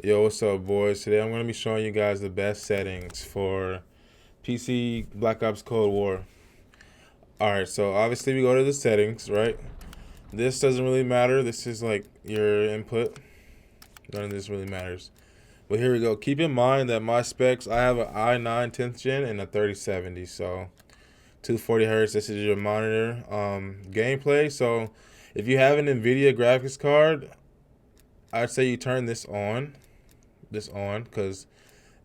Yo, what's up, boys? Today I'm going to be showing you guys the best settings for PC Black Ops Cold War. Alright, so obviously we go to the settings, right? This doesn't really matter. This is like your input. None of this really matters. But here we go. Keep in mind that my specs, I have an i9 10th gen and a 3070. So 240 hertz, this is your monitor. Gameplay, so if you have an NVIDIA graphics card, I'd say you turn this on because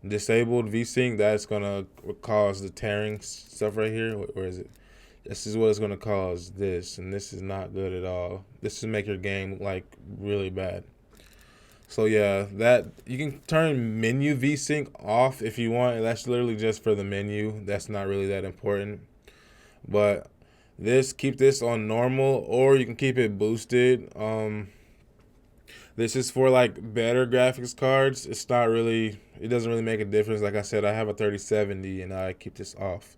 disabled VSync, that's gonna cause the tearing stuff right here. Where is it? This is what it's gonna cause this, and this is not good at all. This will make your game like really bad. So yeah, that you can turn menu VSync off if you want. That's literally just for the menu. That's not really that important. But keep this on normal, or you can keep it boosted. This is for like better graphics cards. It doesn't really make a difference. Like I said, I have a 3070 and I keep this off.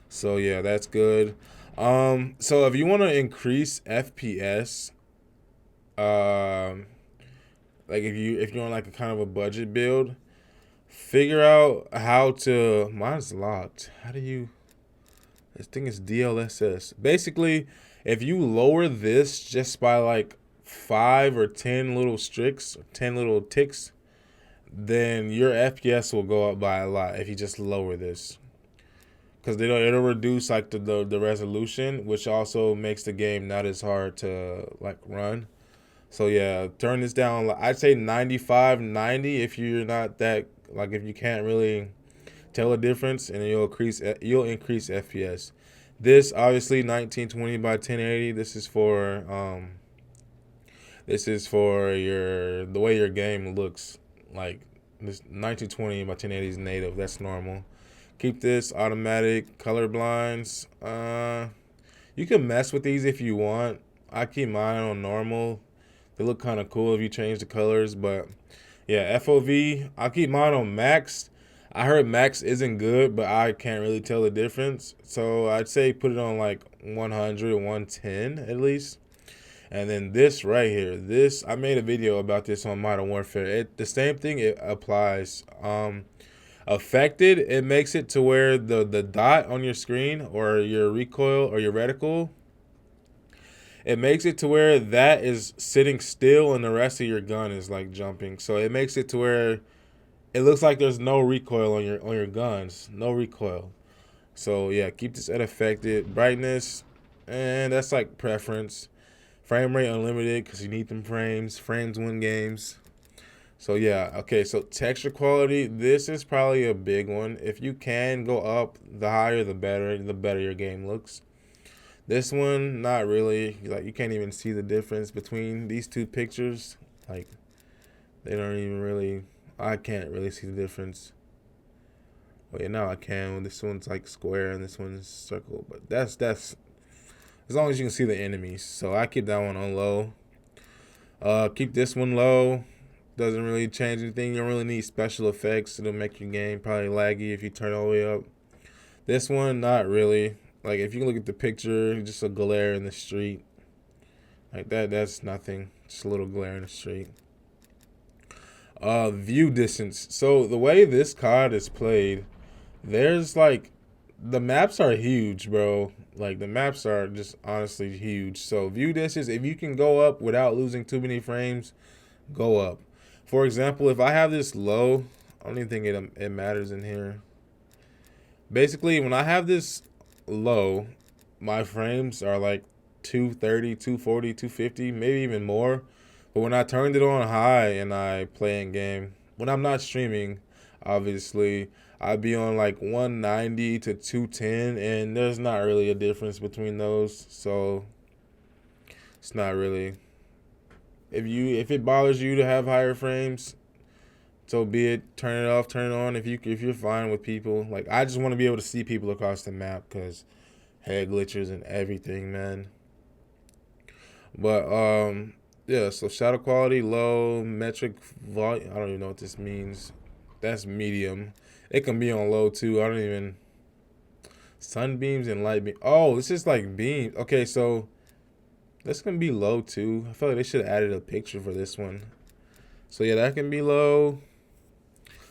So yeah, that's good. So if you want to increase FPS, um, like if you're on like a kind of a budget build, figure out how to. Mine's locked. How do you? This thing is DLSS. Basically, if you lower this just by like 5 or 10 little streaks, 10 little ticks, then your FPS will go up by a lot if you just lower this. Because it'll reduce like the resolution, which also makes the game not as hard to like run. So yeah, turn this down. I'd say 95, 90 if you're not that like if you can't really tell a difference, and you'll increase FPS. This obviously 1920 by 1080. This is for your the way your game looks like. This 1920 by 1080 is native. That's normal. Keep this automatic color blinds. You can mess with these if you want. I keep mine on normal. They look kind of cool if you change the colors, but yeah, FOV. I'll keep mine on max. I heard max isn't good, but I can't really tell the difference. So I'd say put it on like 100, 110 at least. And then this right here, this I made a video about this on Modern Warfare. The same thing it applies. Affected, it makes it to where the dot on your screen or your recoil or your reticle, it makes it to where that is sitting still and the rest of your gun is like jumping. So it makes it to where it looks like there's no recoil on your guns, no recoil. So yeah, keep this at affected brightness, and that's like preference. Frame rate unlimited because you need them frames. Frames win games. So yeah, okay. So texture quality, this is probably a big one. If you can go up, the higher the better. The better your game looks. This one, not really. Like you can't even see the difference between these two pictures. Like they don't even really. I can't really see the difference. Oh yeah, now I can. This one's like square and this one's circle. But that's as long as you can see the enemies. So I keep that one on low. Keep this one low. Doesn't really change anything. You don't really need special effects. It'll make your game probably laggy if you turn all the way up. This one, not really. Like if you look at the picture, just a glare in the street. Like that's nothing. Just a little glare in the street. View distance. So the way this COD is played, there's like the maps are huge, bro. Like the maps are just honestly huge. So view distance, if you can go up without losing too many frames, go up. For example, if I have this low, I don't even think it matters in here. Basically, when I have this low, my frames are like 230, 240, 250, maybe even more. But when I turned it on high and I play in game, when I'm not streaming, obviously, I'd be on like 190 to 210, and there's not really a difference between those. So it's not really. If it bothers you to have higher frames, so be it. Turn it off, turn it on. If you're fine with people, like I just want to be able to see people across the map because head glitches and everything, man. But yeah. So shadow quality low, metric volume. I don't even know what this means. That's medium. It can be on low too. I don't even. Sunbeams and light beam. Oh, this is like beams. Okay, so this can be low too. I feel like they should have added a picture for this one. So yeah, that can be low.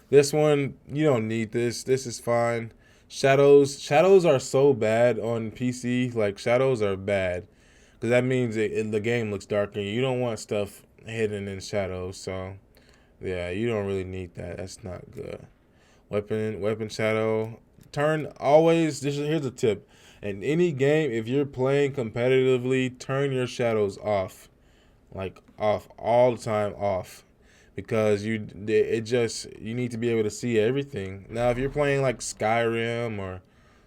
This one, you don't need this. This is fine. Shadows are so bad on PC. Like shadows are bad because that means the game looks darker. You don't want stuff hidden in shadows. So yeah, you don't really need that. That's not good. Weapon shadow. Turn always. Here's a tip. In any game, if you're playing competitively, turn your shadows off, like off all the time, off, because you need to be able to see everything. Now, if you're playing like Skyrim or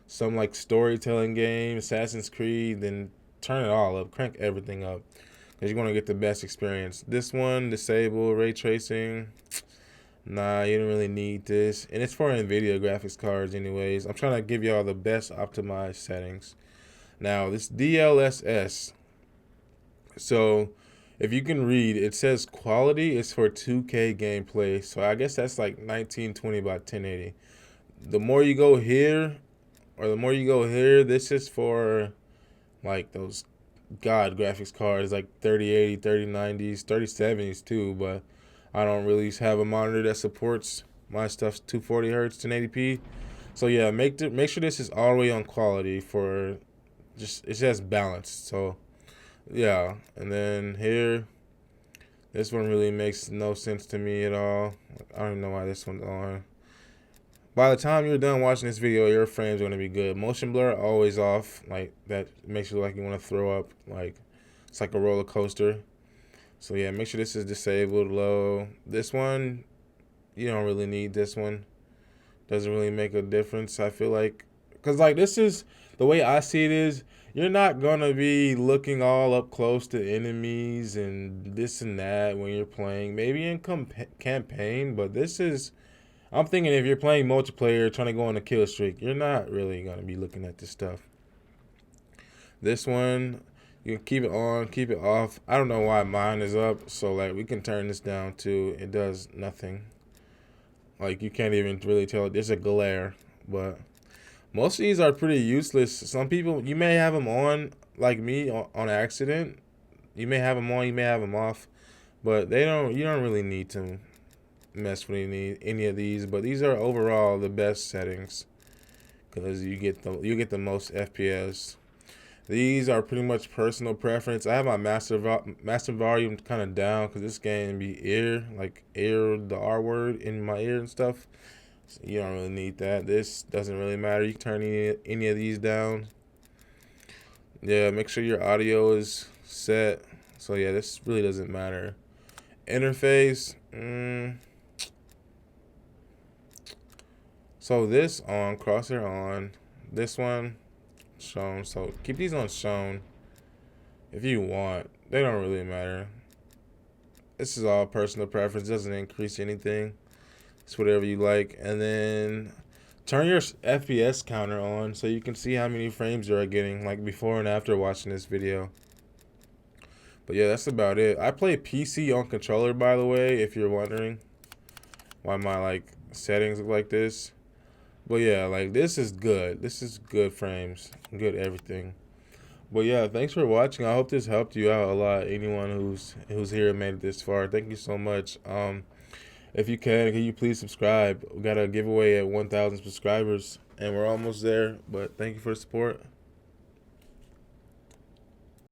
some like storytelling game, Assassin's Creed, then turn it all up, crank everything up, because you're gonna get the best experience. This one, disable ray tracing. Nah, you don't really need this. And it's for NVIDIA graphics cards anyways. I'm trying to give y'all the best optimized settings. Now, this DLSS. So, if you can read, it says quality is for 2K gameplay. So, I guess that's like 1920 by 1080. The more you go here, this is for like those God graphics cards, like 3080, 3090s, 3070s too, but I don't really have a monitor that supports my stuff's 240 hertz, 1080p. So yeah, make sure this is all the way on quality for it's just balanced. So yeah, and then here, this one really makes no sense to me at all. I don't even know why this one's on. By the time you're done watching this video, your frame's gonna be good. Motion blur always off, like that makes you like you want to throw up. Like it's like a roller coaster. So yeah, make sure this is disabled low. This one, you don't really need this one. Doesn't really make a difference, I feel like. Because like this is, the way I see it is, you're not going to be looking all up close to enemies and this and that when you're playing. Maybe in campaign, but this is, I'm thinking if you're playing multiplayer, trying to go on a kill streak, you're not really going to be looking at this stuff. This one, you can keep it on, keep it off. I don't know why mine is up, so like we can turn this down too. It does nothing. Like you can't even really tell. There's a glare, but most of these are pretty useless. Some people, you may have them on, like me, on accident. You may have them on, you may have them off, but they don't. You don't really need to mess with any of these. But these are overall the best settings because you get the most FPS. These are pretty much personal preference. I have my master volume kind of down because this game be ear the R word in my ear and stuff. So you don't really need that. This doesn't really matter. You can turn any of these down. Yeah, make sure your audio is set. So yeah, this really doesn't matter. Interface. So this on, crosshair on. This one shown. So keep these on shown if you want. They don't really matter. This is all personal preference. Doesn't increase anything. It's whatever you like. And then turn your FPS counter on so you can see how many frames you are getting, like before and after watching this video. But yeah, that's about it. I play PC on controller, by the way, if you're wondering why my like settings look like this. But yeah, like this is good. This is good frames, good everything. But yeah, thanks for watching. I hope this helped you out a lot. Anyone who's here and made it this far, thank you so much. If you can you please subscribe? We got a giveaway at 1,000 subscribers, and we're almost there. But thank you for the support.